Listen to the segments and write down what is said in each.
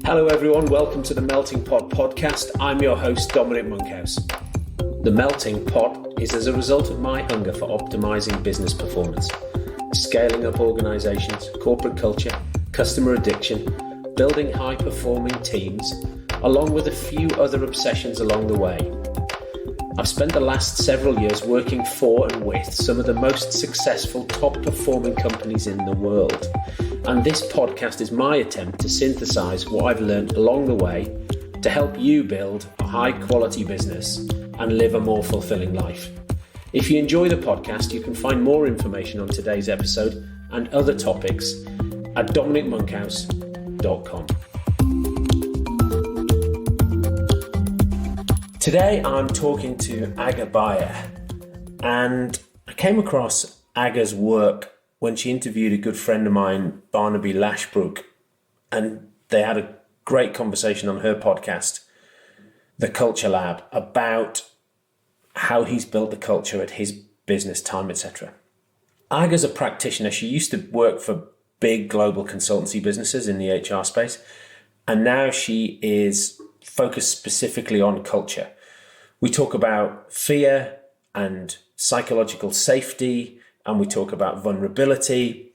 Hello everyone, welcome to the Melting Pot podcast. I'm your host, Dominic Monkhouse. The Melting Pot is as a result of my hunger for optimizing business performance, scaling up organizations, corporate culture, customer addiction, building high-performing teams, along with a few other obsessions along the way. I've spent the last several years working for and with some of the most successful, top-performing companies in the world. And this podcast is my attempt to synthesize what I've learned along the way to help you build a high-quality business and live a more fulfilling life. If you enjoy the podcast, you can find more information on today's episode and other topics at dominicmonkhouse.com. Today I'm talking to Aga Bajer, and I came across Aga's work when she interviewed a good friend of mine, Barnaby Lashbrook, and they had a great conversation on her podcast, The Culture Lab, about how he's built the culture at his business time, etc. Aga's a practitioner. She used to work for big global consultancy businesses in the HR space, and now she is focused specifically on culture. We talk about fear and psychological safety, and we talk about vulnerability.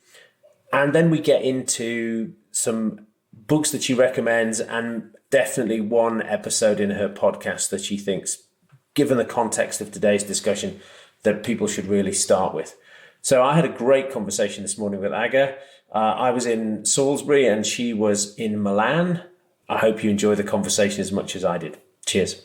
And then we get into some books that she recommends, and definitely one episode in her podcast that she thinks, given the context of today's discussion, that people should really start with. So I had a great conversation this morning with Aga. I was in Salisbury and she was in Milan. I hope you enjoy the conversation as much as I did. Cheers.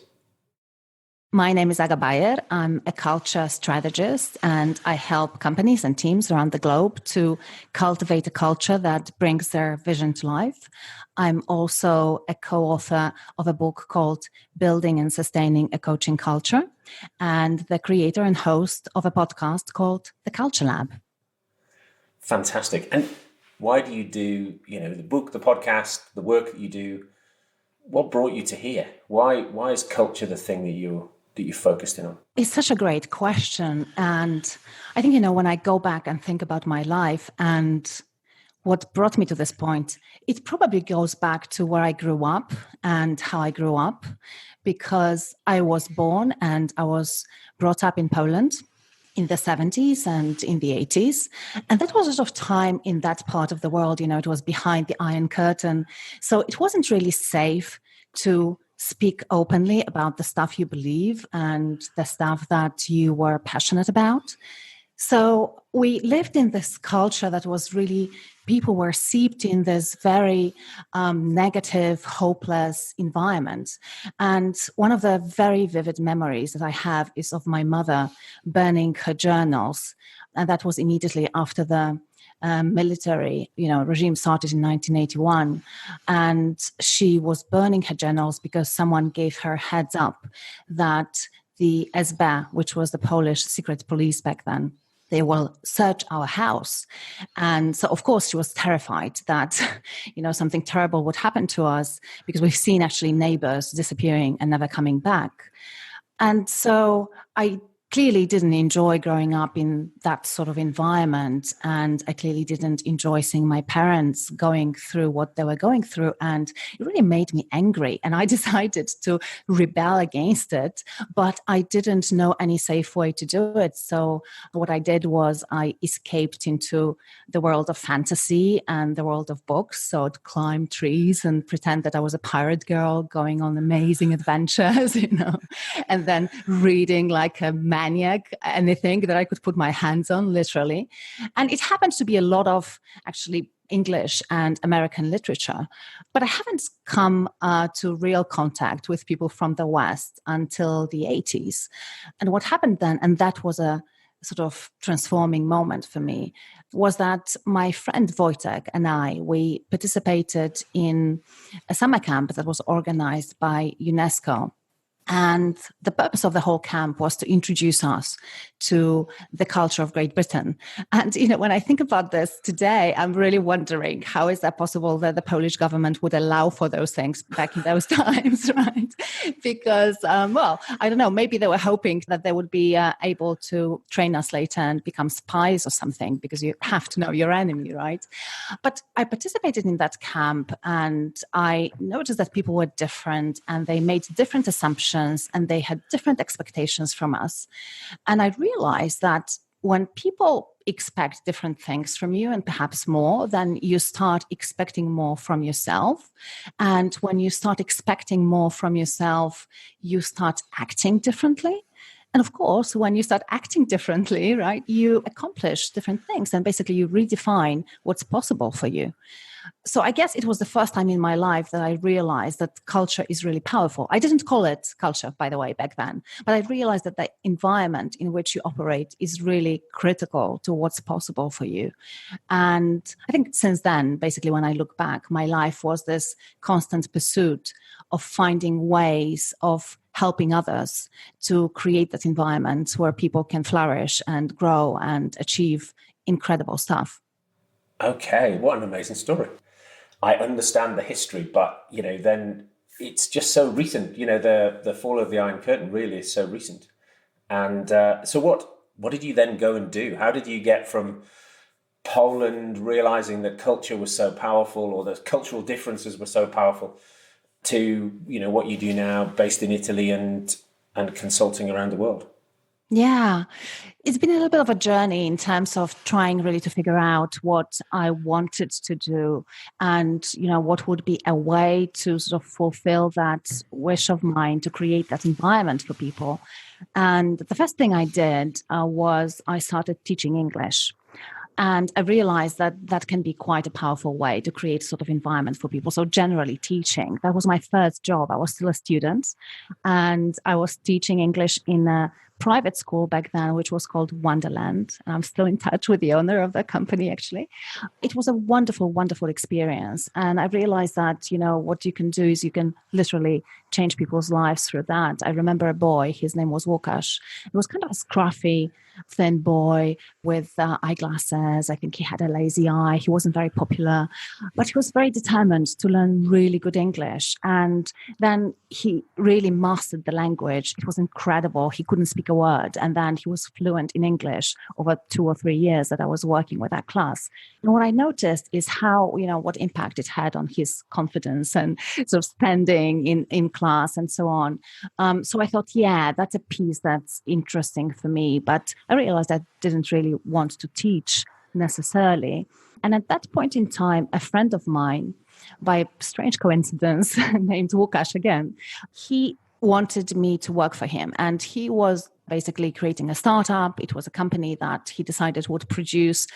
My name is Aga Bajer. I'm a culture strategist, and I help companies and teams around the globe to cultivate a culture that brings their vision to life. I'm also a co-author of a book called Building and Sustaining a Coaching Culture, and the creator and host of a podcast called The Culture Lab. Fantastic. And why do you do, the book, the podcast, the work that you do? What brought you to here? Why is culture the thing that you're focused in on? It's such a great question. And I think, when I go back and think about my life and what brought me to this point, it probably goes back to where I grew up and how I grew up, because I was born and I was brought up in Poland in the 70s and in the 80s. And that was a sort of time in that part of the world, it was behind the Iron Curtain. So it wasn't really safe to speak openly about the stuff you believe and the stuff that you were passionate about. So we lived in this culture that was really, people were seeped in this very negative, hopeless environment. And one of the very vivid memories that I have is of my mother burning her journals. And that was immediately after the military, regime started in 1981, and she was burning her journals because someone gave her heads up that the SB, which was the Polish secret police back then, they will search our house. And so, of course, she was terrified that, something terrible would happen to us, because we've seen actually neighbors disappearing and never coming back. And so I clearly didn't enjoy growing up in that sort of environment. And I clearly didn't enjoy seeing my parents going through what they were going through. And it really made me angry. And I decided to rebel against it, but I didn't know any safe way to do it. So what I did was I escaped into the world of fantasy and the world of books. So I'd climb trees and pretend that I was a pirate girl going on amazing adventures, and then reading like a maniac, anything that I could put my hands on, literally. And it happened to be a lot of actually English and American literature. But I haven't come to real contact with people from the West until the 80s. And what happened then, and that was a sort of transforming moment for me, was that my friend Wojtek and I, we participated in a summer camp that was organized by UNESCO And the purpose of the whole camp was to introduce us to the culture of Great Britain. And, when I think about this today, I'm really wondering, how is that possible that the Polish government would allow for those things back in those times, right? Because, I don't know, maybe they were hoping that they would be able to train us later and become spies or something, because you have to know your enemy, right? But I participated in that camp and I noticed that people were different and they made different assumptions and they had different expectations from us. And I realized that when people expect different things from you and perhaps more, then you start expecting more from yourself. And when you start expecting more from yourself, you start acting differently. And of course, when you start acting differently, right, you accomplish different things and basically you redefine what's possible for you. So I guess it was the first time in my life that I realized that culture is really powerful. I didn't call it culture, by the way, back then, but I realized that the environment in which you operate is really critical to what's possible for you. And I think since then, basically, when I look back, my life was this constant pursuit of finding ways of helping others to create that environment where people can flourish and grow and achieve incredible stuff. Okay, what an amazing story. I understand the history, but then it's just so recent. The fall of the Iron Curtain really is so recent. And so, what did you then go and do? How did you get from Poland realizing that culture was so powerful, or the cultural differences were so powerful, to what you do now, based in Italy and consulting around the world? Yeah, it's been a little bit of a journey in terms of trying really to figure out what I wanted to do and, what would be a way to sort of fulfill that wish of mine to create that environment for people. And the first thing I did was I started teaching English. And I realized that that can be quite a powerful way to create sort of environment for people. So generally teaching, that was my first job. I was still a student and I was teaching English in a private school back then, which was called Wonderland. And I'm still in touch with the owner of the company, actually. It was a wonderful, wonderful experience. And I realized that, what you can do is you can literally change people's lives through that. I remember a boy, his name was Łukasz. He was kind of a scruffy, thin boy with eyeglasses. I think he had a lazy eye. He wasn't very popular, but he was very determined to learn really good English. And then he really mastered the language. It was incredible. He couldn't speak a word. And then he was fluent in English over 2 or 3 years that I was working with that class. And what I noticed is how, what impact it had on his confidence and sort of standing in class and so on. So I thought, yeah, that's a piece that's interesting for me. But I realized I didn't really want to teach necessarily. And at that point in time, a friend of mine, by a strange coincidence, named Łukasz again, he wanted me to work for him. And he was basically creating a startup. It was a company that he decided would produce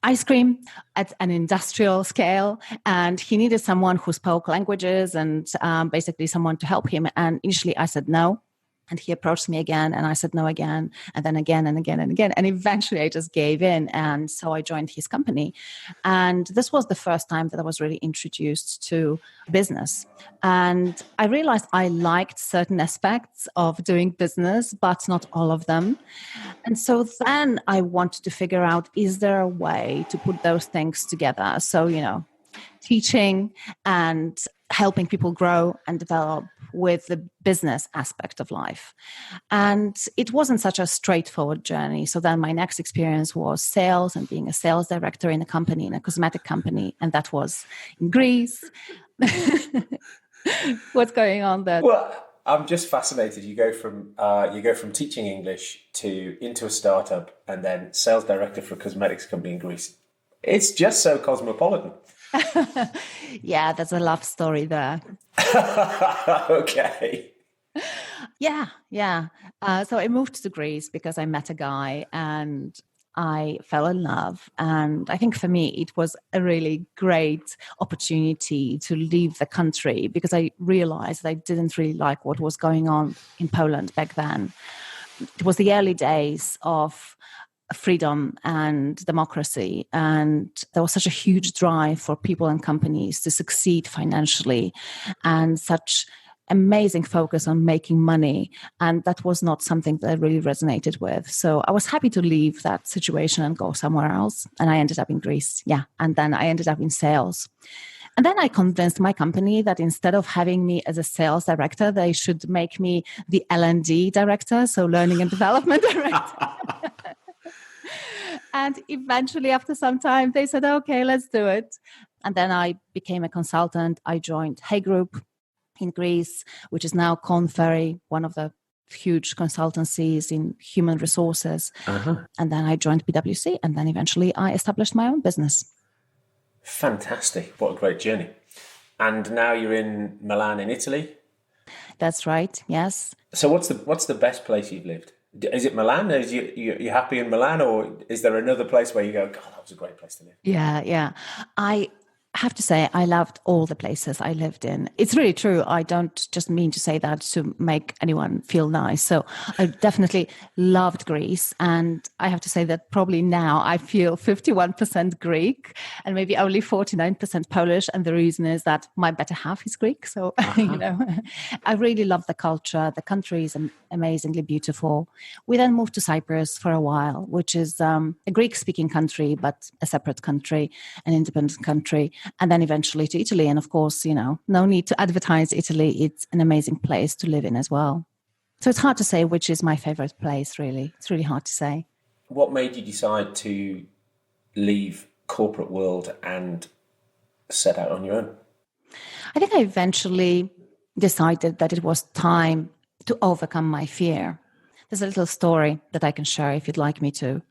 ice cream at an industrial scale. And he needed someone who spoke languages and basically someone to help him. And initially I said no. And he approached me again and I said no again, and then again and again and again. And eventually I just gave in. And so I joined his company. And this was the first time that I was really introduced to business. And I realized I liked certain aspects of doing business, but not all of them. And so then I wanted to figure out, is there a way to put those things together? So, teaching and helping people grow and develop with the business aspect of life. And it wasn't such a straightforward journey. So then my next experience was sales and being a sales director in a company, in a cosmetic company. And that was in Greece. What's going on there? Well, I'm just fascinated. You go from teaching English to into a startup and then sales director for a cosmetics company in Greece. It's just so cosmopolitan. Yeah, there's a love story there. Okay. Yeah. So I moved to Greece because I met a guy and I fell in love. And I think for me, it was a really great opportunity to leave the country because I realized I didn't really like what was going on in Poland back then. It was the early days of freedom and democracy. And there was such a huge drive for people and companies to succeed financially and such amazing focus on making money. And that was not something that I really resonated with. So I was happy to leave that situation and go somewhere else. And I ended up in Greece. Yeah. And then I ended up in sales. And then I convinced my company that instead of having me as a sales director, they should make me the L&D director, so learning and development director. And eventually, after some time, they said, okay, let's do it. And then I became a consultant. I joined Hay Group in Greece, which is now Corn Ferry, one of the huge consultancies in human resources. And then I joined PwC, and then eventually I established my own business. Fantastic. What a great journey. And now you're in Milan in Italy? That's right, yes. So what's the best place you've lived? Is it Milan? Is you happy in Milan, or is there another place where you go, God, that was a great place to live? Yeah. I have to say, I loved all the places I lived in. It's really true. I don't just mean to say that to make anyone feel nice. So I definitely loved Greece. And I have to say that probably now I feel 51% Greek and maybe only 49% Polish. And the reason is that my better half is Greek. So, I really love the culture. The country is amazingly beautiful. We then moved to Cyprus for a while, which is a Greek-speaking country, but a separate country, an independent country. And then eventually to Italy. And of course, no need to advertise Italy. It's an amazing place to live in as well. So it's hard to say which is my favorite place, really. It's really hard to say. What made you decide to leave corporate world and set out on your own? I think I eventually decided that it was time to overcome my fear. There's a little story that I can share if you'd like me to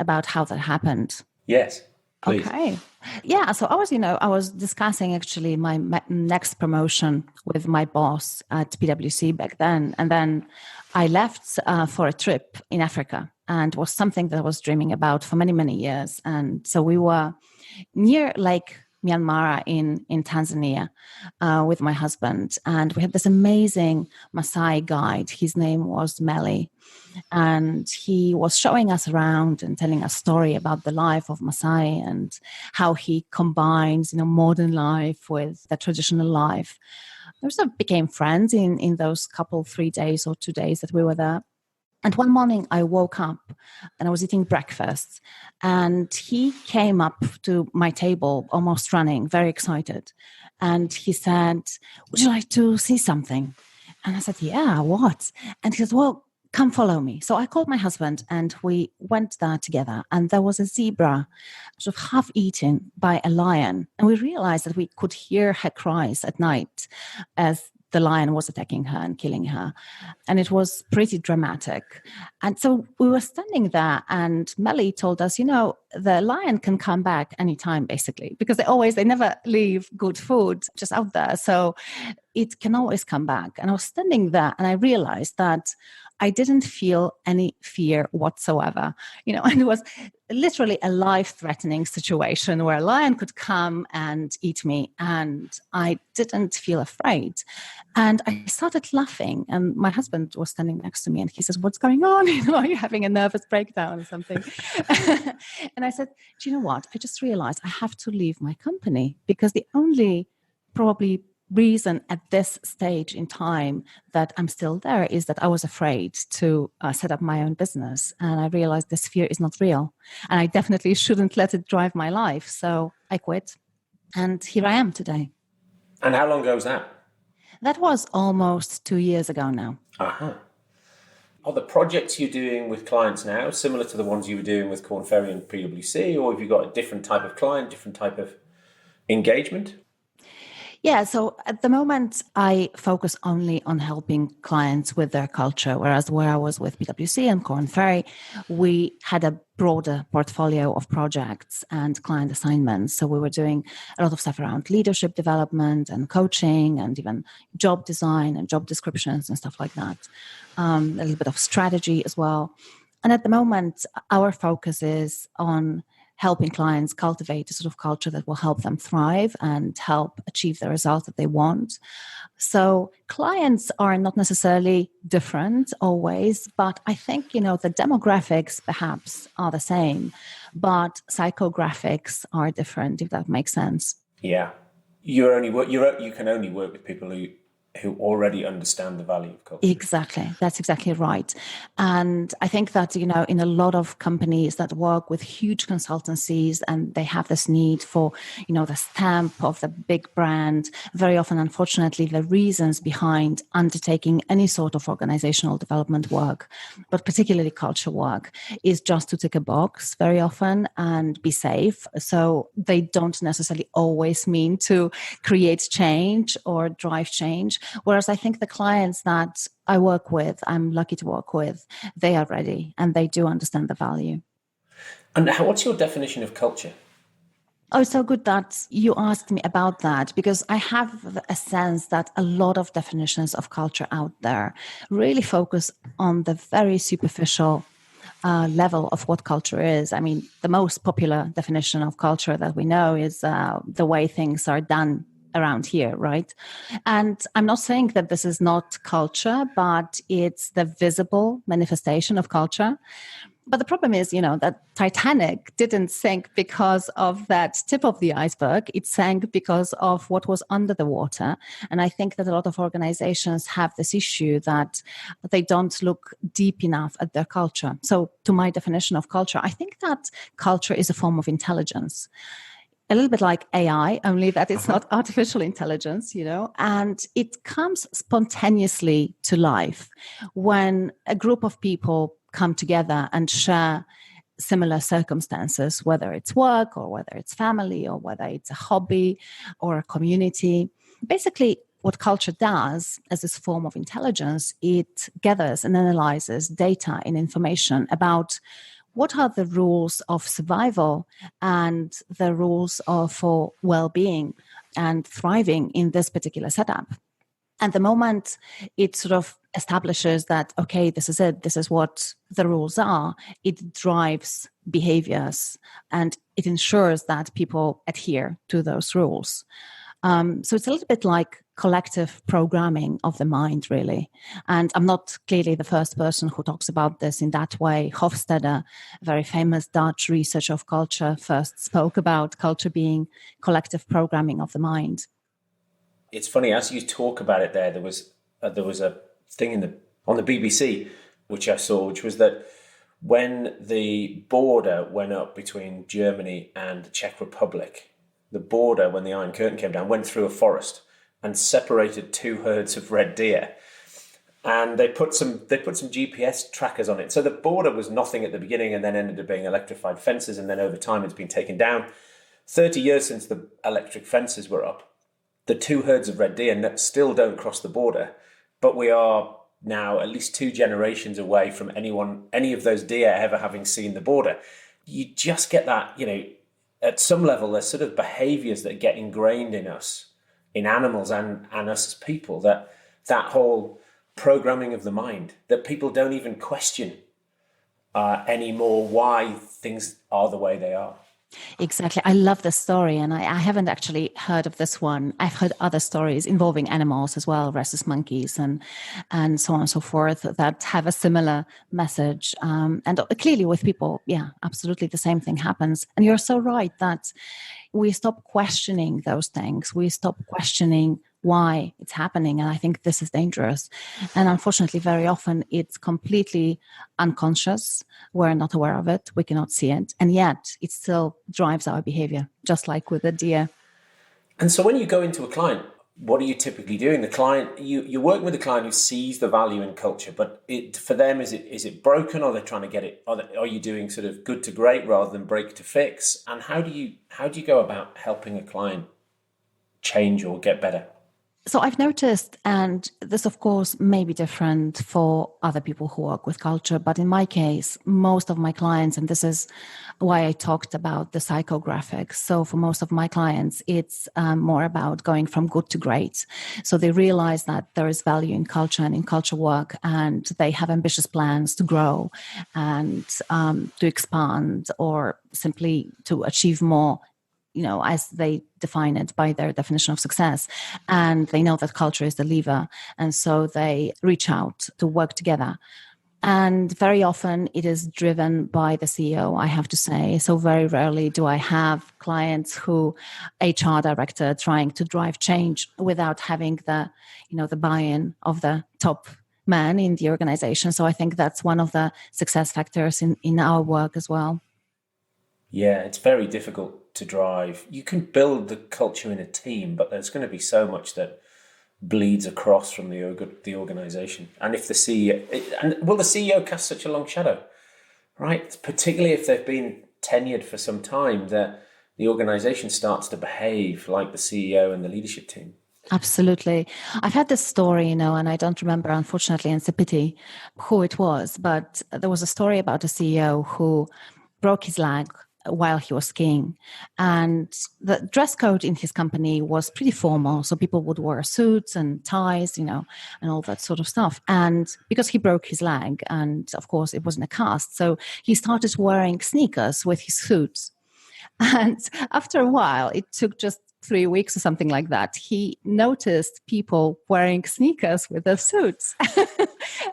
about how that happened. Yes, please. Okay. Yeah. So I was discussing actually my next promotion with my boss at PwC back then. And then I left for a trip in Africa, and it was something that I was dreaming about for many, many years. And so we were near Lake Myanmar in Tanzania with my husband. And we had this amazing Maasai guide. His name was Melly. And he was showing us around and telling a story about the life of Maasai and how he combines, modern life with the traditional life. We sort of became friends in those 3 days or 2 days that we were there. And one morning I woke up and I was eating breakfast, and he came up to my table almost running, very excited. And he said, "Would you like to see something?" And I said, "Yeah, what?" And he said, "Well, come follow me." So I called my husband and we went there together, and there was a zebra sort of half eaten by a lion. And we realized that we could hear her cries at night as the lion was attacking her and killing her. And it was pretty dramatic. And so we were standing there, and Melly told us, the lion can come back anytime, basically, because they never leave good food just out there. So it can always come back. And I was standing there and I realized that I didn't feel any fear whatsoever, and it was literally a life-threatening situation where a lion could come and eat me, and I didn't feel afraid. And I started laughing, and my husband was standing next to me, and he says, "What's going on? Are you having a nervous breakdown or something?" And I said, "Do you know what? I just realized I have to leave my company, because the only probably reason at this stage in time that I'm still there is that I was afraid to set up my own business. And I realized this fear is not real. And I definitely shouldn't let it drive my life. So I quit. And here I am today." And how long ago was that? That was almost 2 years ago now. Uh-huh. Are the projects you're doing with clients now similar to the ones you were doing with Corn Ferry and PwC, or have you got a different type of client, different type of engagement? Yeah, so at the moment, I focus only on helping clients with their culture, whereas where I was with PwC and Corn Ferry, we had a broader portfolio of projects and client assignments. So we were doing a lot of stuff around leadership development and coaching and even job design and job descriptions and stuff like that. A little bit of strategy as well. And at the moment, our focus is on helping clients cultivate a sort of culture that will help them thrive and help achieve the results that they want. So clients are not necessarily different always, but I think, the demographics perhaps are the same, but psychographics are different, if that makes sense. Yeah. You can only work with people who already understand the value of culture. Exactly. That's exactly right. And I think that, in a lot of companies that work with huge consultancies and they have this need for, the stamp of the big brand, very often, unfortunately, the reasons behind undertaking any sort of organizational development work, but particularly culture work, is just to tick a box very often and be safe. So they don't necessarily always mean to create change or drive change. Whereas I think the clients that I work with, I'm lucky to work with, they are ready and they do understand the value. And what's your definition of culture? Oh, so good that you asked me about that, because I have a sense that a lot of definitions of culture out there really focus on the very superficial level of what culture is. I mean, the most popular definition of culture that we know is the way things are done around here, right? And I'm not saying that this is not culture, but it's the visible manifestation of culture. But the problem is, that Titanic didn't sink because of that tip of the iceberg. It sank because of what was under the water. And I think that a lot of organizations have this issue that they don't look deep enough at their culture. So to my definition of culture, I think that culture is a form of intelligence. A little bit like AI, only that it's not artificial intelligence, and it comes spontaneously to life when a group of people come together and share similar circumstances, whether it's work or whether it's family or whether it's a hobby or a community. Basically, what culture does as this form of intelligence, it gathers and analyzes data and information about what are the rules of survival and the rules for well-being and thriving in this particular setup. And the moment it sort of establishes that, okay, this is it, this is what the rules are, it drives behaviors and it ensures that people adhere to those rules. So it's a little bit like collective programming of the mind, really. And I'm not clearly the first person who talks about this in that way. Hofstede, a very famous Dutch researcher of culture, first spoke about culture being collective programming of the mind. It's funny, as you talk about it there was a thing on the BBC which I saw, which was that when the border went up between Germany and the Czech Republic, the border, when the Iron Curtain came down, went through a forest and separated two herds of red deer. And they put some GPS trackers on it. So the border was nothing at the beginning and then ended up being electrified fences, and then over time it's been taken down. 30 years since the electric fences were up, the two herds of red deer still don't cross the border, but we are now at least 2 generations away from any of those deer ever having seen the border. You just get that, at some level, there's sort of behaviors that get ingrained in us, in animals and us as people, that whole programming of the mind, that people don't even question anymore why things are the way they are. Exactly. I love this story. And I haven't actually heard of this one. I've heard other stories involving animals as well, rhesus monkeys and so on and so forth, that have a similar message. And clearly with people, yeah, absolutely the same thing happens. And you're so right that we stop questioning those things. We stop questioning why it's happening. And I think this is dangerous. And unfortunately, very often it's completely unconscious. We're not aware of it. We cannot see it. And yet it still drives our behavior, just like with the deer. And so when you go into a client, what are you typically doing? The client, you're working with a client who sees the value in culture, but for them, is it broken? Or are they trying to get it? Are you doing sort of good to great rather than break to fix? And how do you go about helping a client change or get better? So I've noticed, and this, of course, may be different for other people who work with culture, but in my case, most of my clients, and this is why I talked about the psychographics. So for most of my clients, it's more about going from good to great. So they realize that there is value in culture and in culture work, and they have ambitious plans to grow and to expand or simply to achieve more, as they define it by their definition of success. And they know that culture is the lever. And so they reach out to work together. And very often it is driven by the CEO, I have to say. So very rarely do I have clients who HR director trying to drive change without having the buy-in of the top man in the organization. So I think that's one of the success factors in our work as well. Yeah, it's very difficult to drive. You can build the culture in a team, but there's going to be so much that bleeds across from the organization. And if the CEO, and will the CEO cast such a long shadow, right? Particularly if they've been tenured for some time, that the organization starts to behave like the CEO and the leadership team. Absolutely. I've had this story, and I don't remember, unfortunately, and it's a pity who it was, but there was a story about a CEO who broke his leg while he was skiing. And the dress code in his company was pretty formal. So people would wear suits and ties, and all that sort of stuff. And because he broke his leg, and of course it wasn't a cast, so he started wearing sneakers with his suits. And after a while, it took just 3 weeks or something like that, he noticed people wearing sneakers with their suits.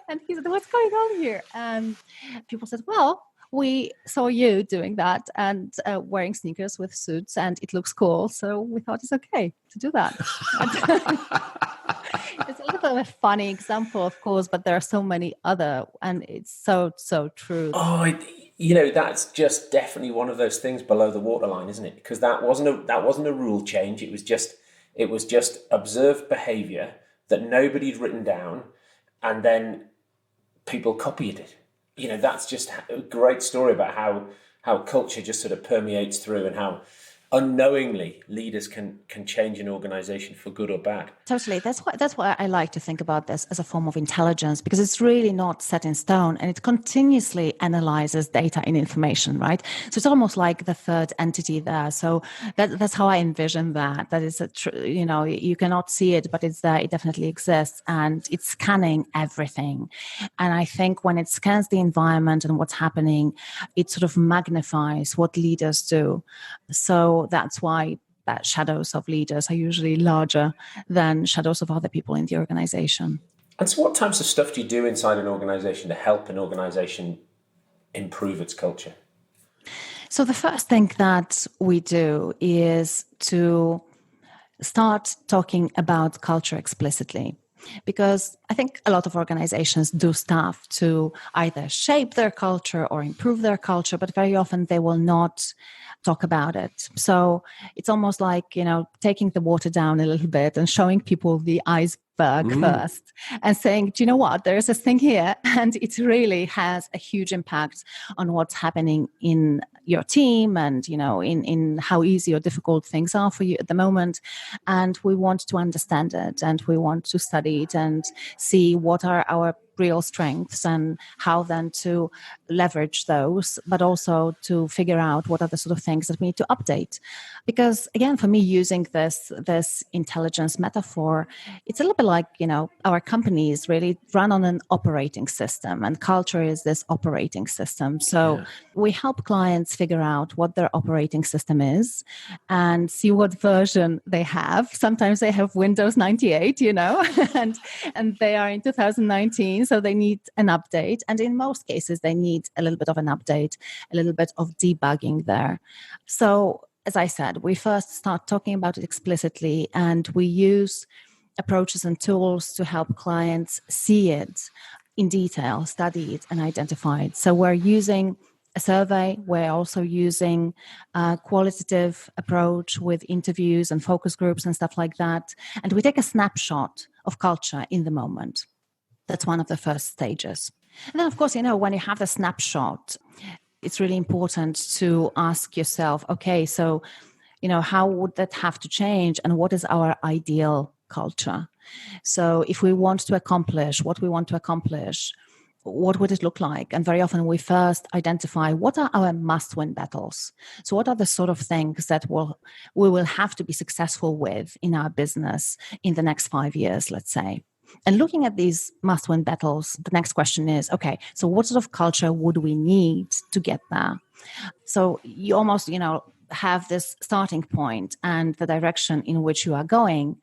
And he said, "What's going on here?" And people said, "Well, we saw you doing that and wearing sneakers with suits, and it looks cool. So we thought it's okay to do that." It's a little bit of a funny example, of course, but there are so many other, and it's so true. Oh, that's just definitely one of those things below the waterline, isn't it? Because that wasn't a rule change. It was just observed behaviour that nobody'd written down, and then people copied it. That's just a great story about how culture just sort of permeates through, and how unknowingly leaders can change an organization for good or bad. Totally. That's why I like to think about this as a form of intelligence, because it's really not set in stone, and it continuously analyzes data and information, right? So it's almost like the third entity there. So that's how I envision that. That is you cannot see it, but it's there. It definitely exists, and it's scanning everything. And I think when it scans the environment and what's happening, it sort of magnifies what leaders do. So that's why that shadows of leaders are usually larger than shadows of other people in the organization. And so what types of stuff do you do inside an organization to help an organization improve its culture? So the first thing that we do is to start talking about culture explicitly. Because I think a lot of organizations do stuff to either shape their culture or improve their culture, but very often they will not talk about it. So it's almost like, taking the water down a little bit and showing people the iceberg first and saying, "Do you know what? There's this thing here, and it really has a huge impact on what's happening in your team, and in how easy or difficult things are for you at the moment. And we want to understand it, and we want to study it and see what are our real strengths and how then to leverage those, but also to figure out what are the sort of things that we need to update." Because again, for me, using this intelligence metaphor, it's a little bit like, our companies really run on an operating system, and culture is this operating system. So we help clients figure out what their operating system is and see what version they have. Sometimes they have Windows 98, and they are in 2019, so they need an update. And in most cases, they need a little bit of an update, a little bit of debugging there. So as I said, we first start talking about it explicitly, and we use approaches and tools to help clients see it in detail, study it, and identify it. So we're using a survey. We're also using a qualitative approach with interviews and focus groups and stuff like that. And we take a snapshot of culture in the moment. That's one of the first stages. And then, of course, when you have the snapshot, it's really important to ask yourself, okay, so, how would that have to change, and what is our ideal culture? So if we want to accomplish what we want to accomplish, what would it look like? And very often we first identify what are our must-win battles. So what are the sort of things that we will have to be successful with in our business in the next 5 years, let's say. And looking at these must-win battles, the next question is, okay, so what sort of culture would we need to get there? So you almost, have this starting point and the direction in which you are going.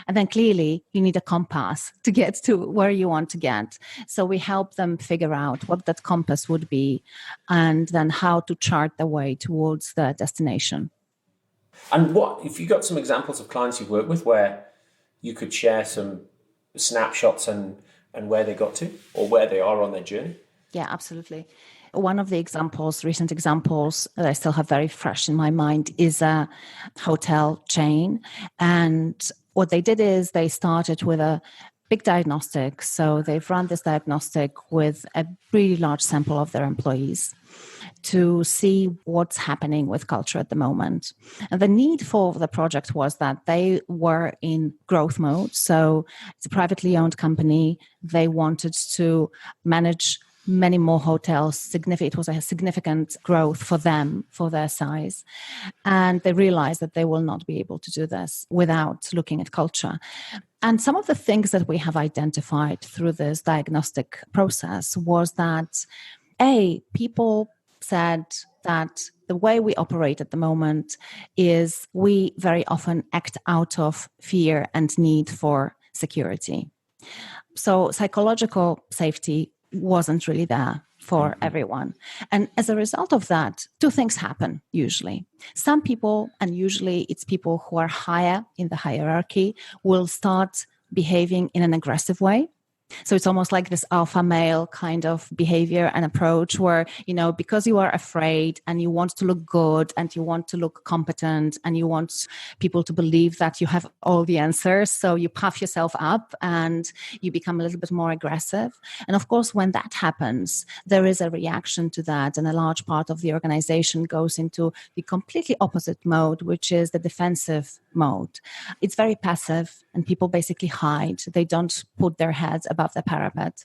And then clearly you need a compass to get to where you want to get. So we help them figure out what that compass would be and then how to chart the way towards the destination. And what, if you got some examples of clients you've worked with where you could share some snapshots and where they got to or where they are on their journey? Yeah, absolutely. One of the examples, recent examples that I still have very fresh in my mind is a hotel chain. And what they did is they started with a big diagnostic. So they've run this diagnostic with a really large sample of their employees to see what's happening with culture at the moment. And the need for the project was that they were in growth mode. So it's a privately owned company. They wanted to manage many more hotels. It was a significant growth for them, for their size. And they realized that they will not be able to do this without looking at culture. And some of the things that we have identified through this diagnostic process was that, people said that the way we operate at the moment is we very often act out of fear and need for security. So psychological safety wasn't really there for everyone. And as a result of that, two things happen usually. Some people, and usually it's people who are higher in the hierarchy, will start behaving in an aggressive way. So it's almost like this alpha male kind of behavior and approach where, because you are afraid and you want to look good and you want to look competent and you want people to believe that you have all the answers. So you puff yourself up and you become a little bit more aggressive. And of course, when that happens, there is a reaction to that. And a large part of the organization goes into the completely opposite mode, which is the defensive mode. It's very passive and people basically hide. They don't put their heads above the parapet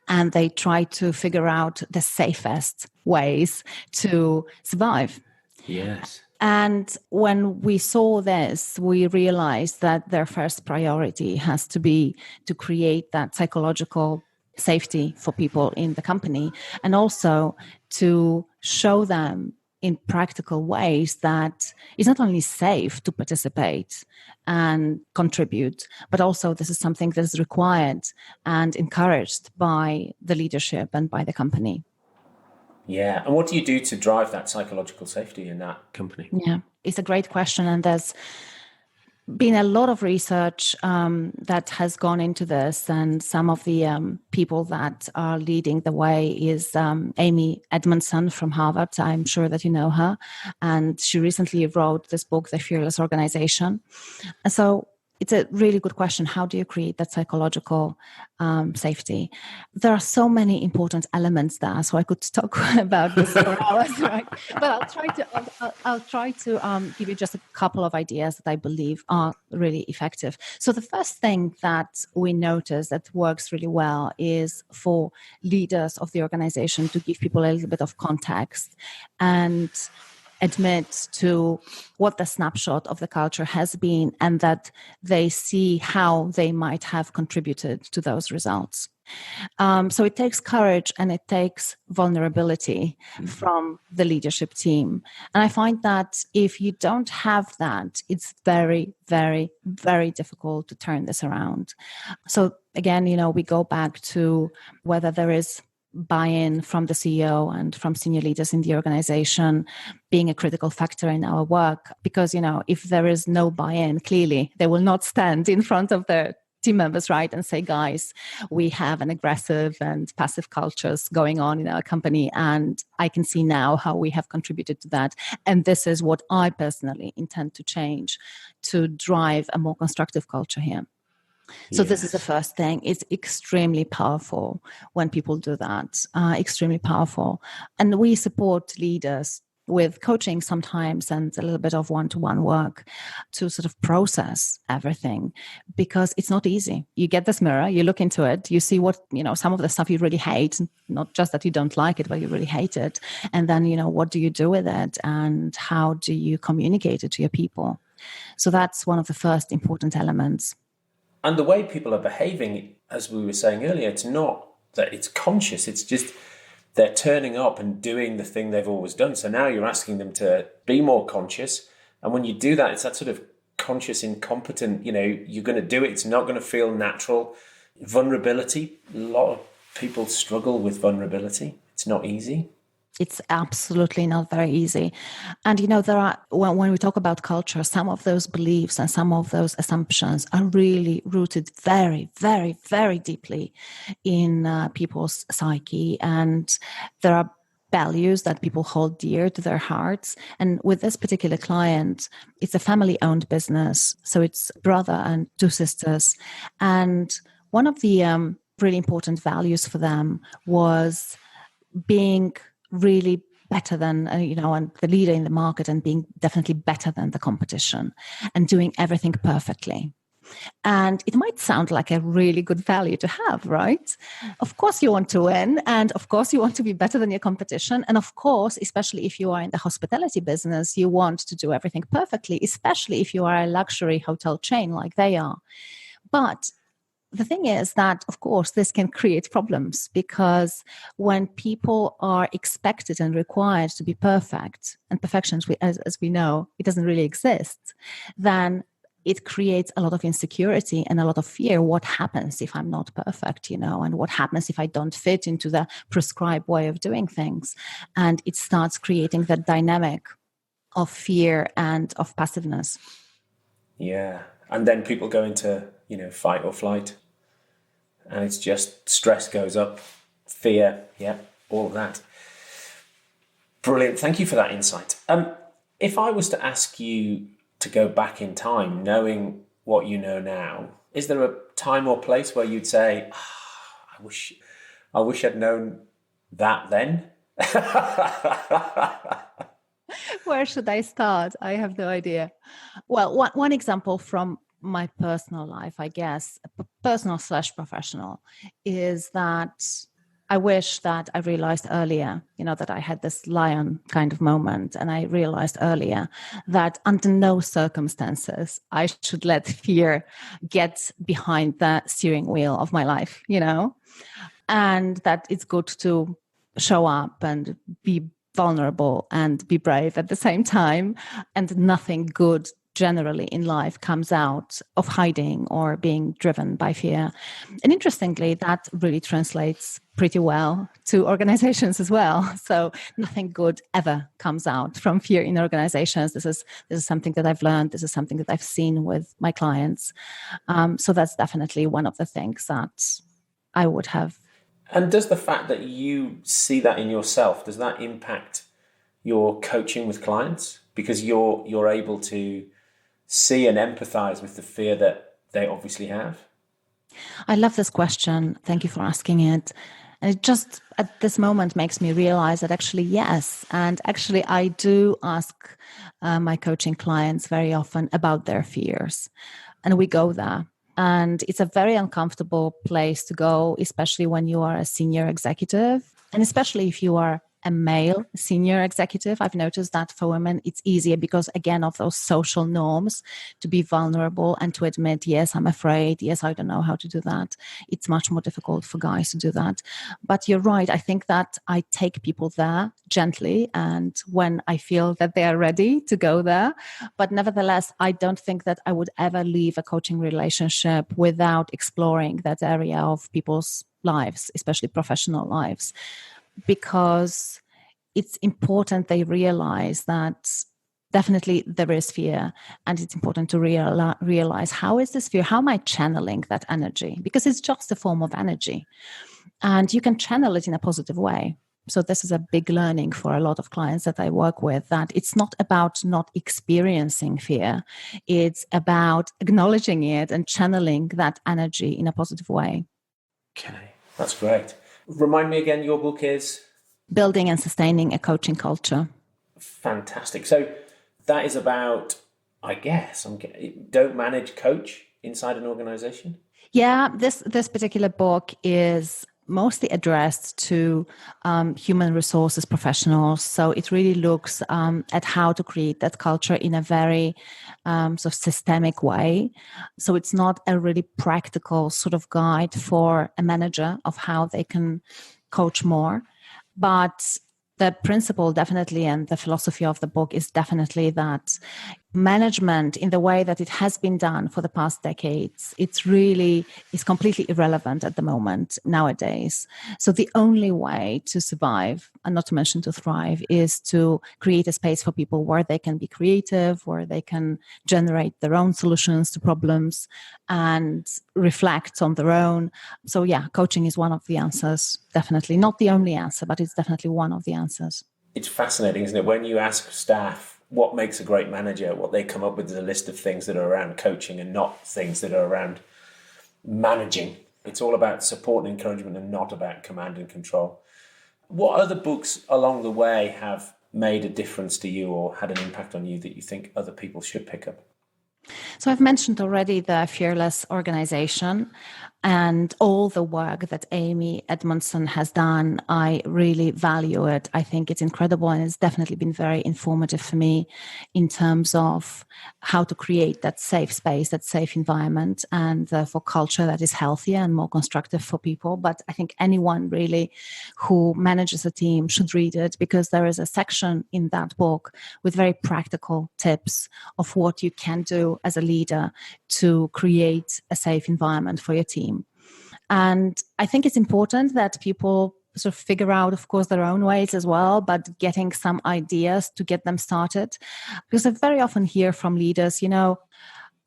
and they try to figure out the safest ways to survive. Yes. And when we saw this, we realized that their first priority has to be to create that psychological safety for people in the company and also to show them in practical ways that it's not only safe to participate and contribute, but also this is something that is required and encouraged by the leadership and by the company. Yeah. And what do you do to drive that psychological safety in that company? Yeah, it's a great question. And there's been a lot of research that has gone into this, and some of the people that are leading the way is Amy Edmondson from Harvard. I'm sure that you know her, and she recently wrote this book, The Fearless Organization. And so it's a really good question. How do you create that psychological safety? There are so many important elements there, so I could talk about this for hours, right? But I'll try to give you just a couple of ideas that I believe are really effective. So the first thing that we notice that works really well is for leaders of the organization to give people a little bit of context and admit to what the snapshot of the culture has been and that they see how they might have contributed to those results. So it takes courage and it takes vulnerability from the leadership team. And I find that if you don't have that, it's very, very, very difficult to turn this around. So again, we go back to whether there is buy-in from the CEO and from senior leaders in the organization being a critical factor in our work. Because, if there is no buy-in, clearly they will not stand in front of their team members, right, and say, guys, we have an aggressive and passive cultures going on in our company, and I can see now how we have contributed to that. And this is what I personally intend to change to drive a more constructive culture here. So This is the first thing. It's extremely powerful when people do that, extremely powerful. And we support leaders with coaching sometimes and a little bit of one-to-one work to sort of process everything, because it's not easy. You get this mirror, you look into it, you see what, some of the stuff you really hate, not just that you don't like it, but you really hate it. And then, what do you do with it? And how do you communicate it to your people? So that's one of the first important elements. And the way people are behaving, as we were saying earlier, it's not that it's conscious. It's just they're turning up and doing the thing they've always done. So now you're asking them to be more conscious. And when you do that, it's that sort of conscious, incompetent, you're going to do it. It's not going to feel natural. Vulnerability. A lot of people struggle with vulnerability. It's not easy. It's absolutely not very easy. And, there are, when we talk about culture, some of those beliefs and some of those assumptions are really rooted very, very, very deeply in people's psyche. And there are values that people hold dear to their hearts. And with this particular client, it's a family-owned business. So it's brother and two sisters. And one of the really important values for them was being really better than, and the leader in the market, and being definitely better than the competition and doing everything perfectly. And it might sound like a really good value to have, right? Of course you want to win. And of course you want to be better than your competition. And of course, especially if you are in the hospitality business, you want to do everything perfectly, especially if you are a luxury hotel chain like they are. But the thing is that, of course, this can create problems, because when people are expected and required to be perfect, and perfection, as we know, it doesn't really exist, then it creates a lot of insecurity and a lot of fear. What happens if I'm not perfect, and what happens if I don't fit into the prescribed way of doing things? And it starts creating that dynamic of fear and of passiveness. Yeah. And then people go into, fight or flight. And it's just stress goes up, fear, all of that. Brilliant. Thank you for that insight. If I was to ask you to go back in time, knowing what you know now, is there a time or place where you'd say, I wish I'd known that then? Where should I start? I have no idea. Well, one example from my personal life, I guess, personal/professional, is that I wish that I realized earlier, that I had this lion kind of moment. And I realized earlier that under no circumstances I should let fear get behind the steering wheel of my life, and that it's good to show up and be vulnerable and be brave at the same time. And nothing good generally in life comes out of hiding or being driven by fear. And interestingly, that really translates pretty well to organizations as well. So nothing good ever comes out from fear in organizations. This is something that I've learned. This is something that I've seen with my clients. So that's definitely one of the things that I would have. And does the fact that you see that in yourself, does that impact your coaching with clients? Because you're able to see and empathize with the fear that they obviously have? I love this question. Thank you for asking it. And it just at this moment makes me realize that actually, yes. And actually, I do ask my coaching clients very often about their fears. And we go there. And it's a very uncomfortable place to go, especially when you are a senior executive. And especially if you are a male senior executive. I've noticed that for women, it's easier because, again, of those social norms to be vulnerable and to admit, yes, I'm afraid. Yes, I don't know how to do that. It's much more difficult for guys to do that. But you're right. I think that I take people there gently and when I feel that they are ready to go there. But nevertheless, I don't think that I would ever leave a coaching relationship without exploring that area of people's lives, especially professional lives. Because it's important they realize that definitely there is fear, and it's important to realize how is this fear, how am I channeling that energy, because it's just a form of energy and you can channel it in a positive way. So this is a big learning for a lot of clients that I work with, that it's not about not experiencing fear, it's about acknowledging it and channeling that energy in a positive way. Okay, that's great. Remind me again, your book is? Building and Sustaining a Coaching Culture. Fantastic. So that is about, I guess, don't manage, coach inside an organization? Yeah, this particular book is mostly addressed to human resources professionals. So it really looks at how to create that culture in a very sort of systemic way. So it's not a really practical sort of guide for a manager of how they can coach more, But the principle definitely, and the philosophy of the book is definitely that management in the way that it has been done for the past decades, it's really is completely irrelevant at the moment nowadays. So the only way to survive, and not to mention to thrive, is to create a space for people where they can be creative, where they can generate their own solutions to problems and reflect on their own. So yeah, coaching is one of the answers, definitely. Not the only answer, but it's definitely one of the answers. It's fascinating, isn't it? When you ask staff what makes a great manager, what they come up with is a list of things that are around coaching and not things that are around managing. It's all about support and encouragement and not about command and control. What other books along the way have made a difference to you or had an impact on you that you think other people should pick up? So I've mentioned already the Fearless organization and all the work that Amy Edmondson has done. I really value it. I think it's incredible, and it's definitely been very informative for me in terms of how to create that safe space, that safe environment, and for culture that is healthier and more constructive for people. But I think anyone really who manages a team should read it, because there is a section in that book with very practical tips of what you can do as a leader to create a safe environment for your team. And I think it's important that people sort of figure out, of course, their own ways as well, but getting some ideas to get them started. Because I very often hear from leaders,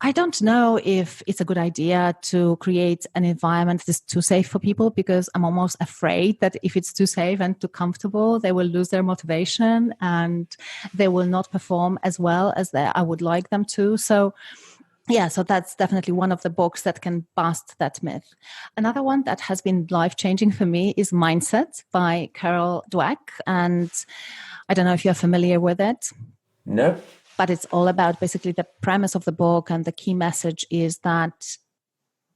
I don't know if it's a good idea to create an environment that's too safe for people, because I'm almost afraid that if it's too safe and too comfortable, they will lose their motivation and they will not perform as well as I would like them to. So that's definitely one of the books that can bust that myth. Another one that has been life-changing for me is Mindset by Carol Dweck. And I don't know if you're familiar with it. No. But it's all about basically the premise of the book, and the key message is that,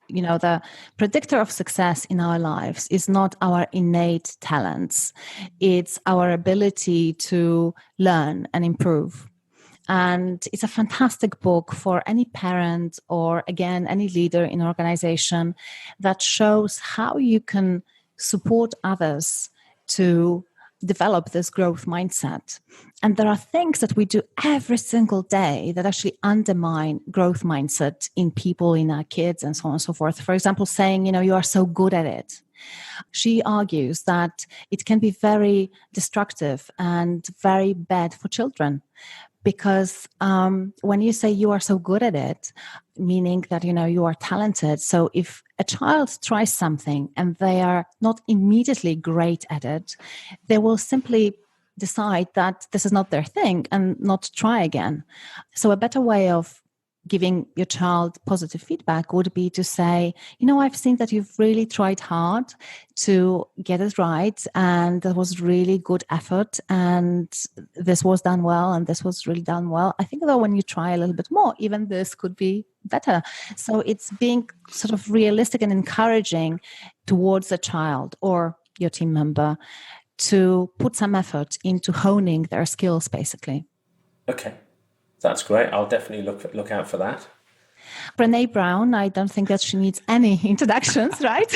the predictor of success in our lives is not our innate talents. It's our ability to learn and improve. And it's a fantastic book for any parent or, again, any leader in an organization that shows how you can support others to develop this growth mindset. And there are things that we do every single day that actually undermine growth mindset in people, in our kids, and so on and so forth. For example, saying, you are so good at it. She argues that it can be very destructive and very bad for children. Because when you say you are so good at it, meaning that, you are talented. So if a child tries something and they are not immediately great at it, they will simply decide that this is not their thing and not try again. So a better way of giving your child positive feedback would be to say, I've seen that you've really tried hard to get it right, and that was really good effort, and this was done well, and this was really done well. I think though when you try a little bit more, even this could be better. So it's being sort of realistic and encouraging towards a child or your team member to put some effort into honing their skills, basically. Okay. That's great. I'll definitely look out for that. Brené Brown, I don't think that she needs any introductions, right?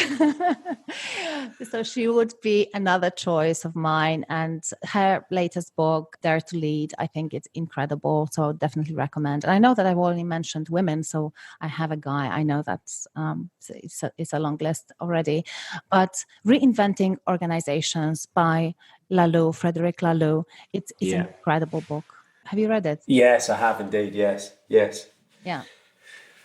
So she would be another choice of mine. And her latest book, Dare to Lead, I think it's incredible. So I would definitely recommend. And I know that I've already mentioned women, so I have a guy. I know that's it's a long list already. But Reinventing Organizations by Frederic Laloux, it's an incredible book. Have you read it? Yes, I have indeed. Yes. Yeah.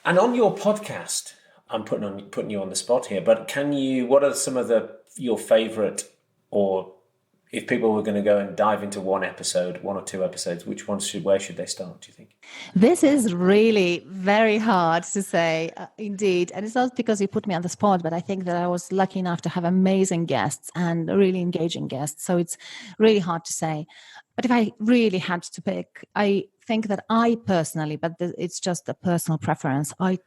And on your podcast, I'm putting you on the spot here, but what are some of your favorite, or if people were going to go and dive into one or two episodes, where should they start, do you think? This is really very hard to say, indeed. And it's not because you put me on the spot, but I think that I was lucky enough to have amazing guests and really engaging guests. So it's really hard to say. But if I really had to pick, I think that I personally, but it's just a personal preference, I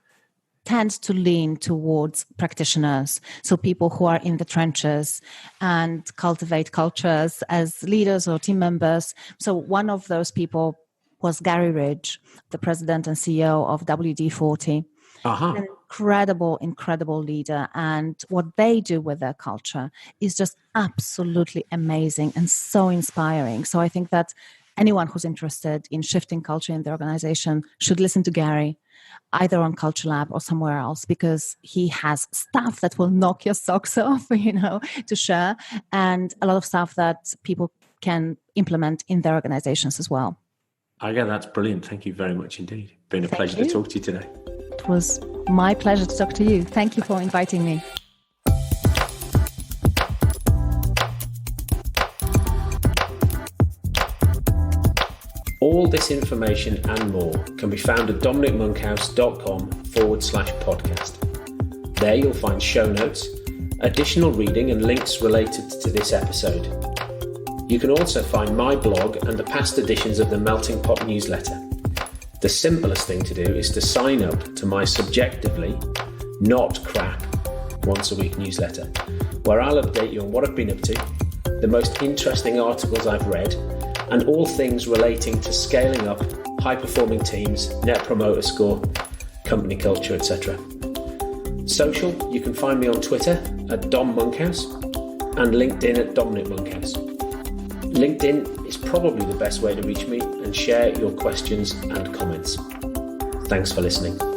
tend to lean towards practitioners, so people who are in the trenches and cultivate cultures as leaders or team members. So one of those people was Gary Ridge, the president and CEO of WD-40. Uh-huh. An incredible leader. And what they do with their culture is just absolutely amazing and so inspiring. So I think that anyone who's interested in shifting culture in the organization should listen to Gary, either on Culture Lab or somewhere else, because he has stuff that will knock your socks off, to share, and a lot of stuff that people can implement in their organizations as well. Aga, that's brilliant. Thank you very much indeed. Been a pleasure to talk to you today. It was my pleasure to talk to you. Thank you for inviting me. All this information and more can be found at dominicmonkhouse.com/podcast. There you'll find show notes, additional reading and links related to this episode. You can also find my blog and the past editions of the Melting Pot newsletter. The simplest thing to do is to sign up to my subjectively not crap once a week newsletter, where I'll update you on what I've been up to, the most interesting articles I've read, and all things relating to scaling up, high-performing teams, net promoter score, company culture, etc. Social, you can find me on Twitter at Dom Monkhouse and LinkedIn at Dominic Monkhouse. LinkedIn is probably the best way to reach me and share your questions and comments. Thanks for listening.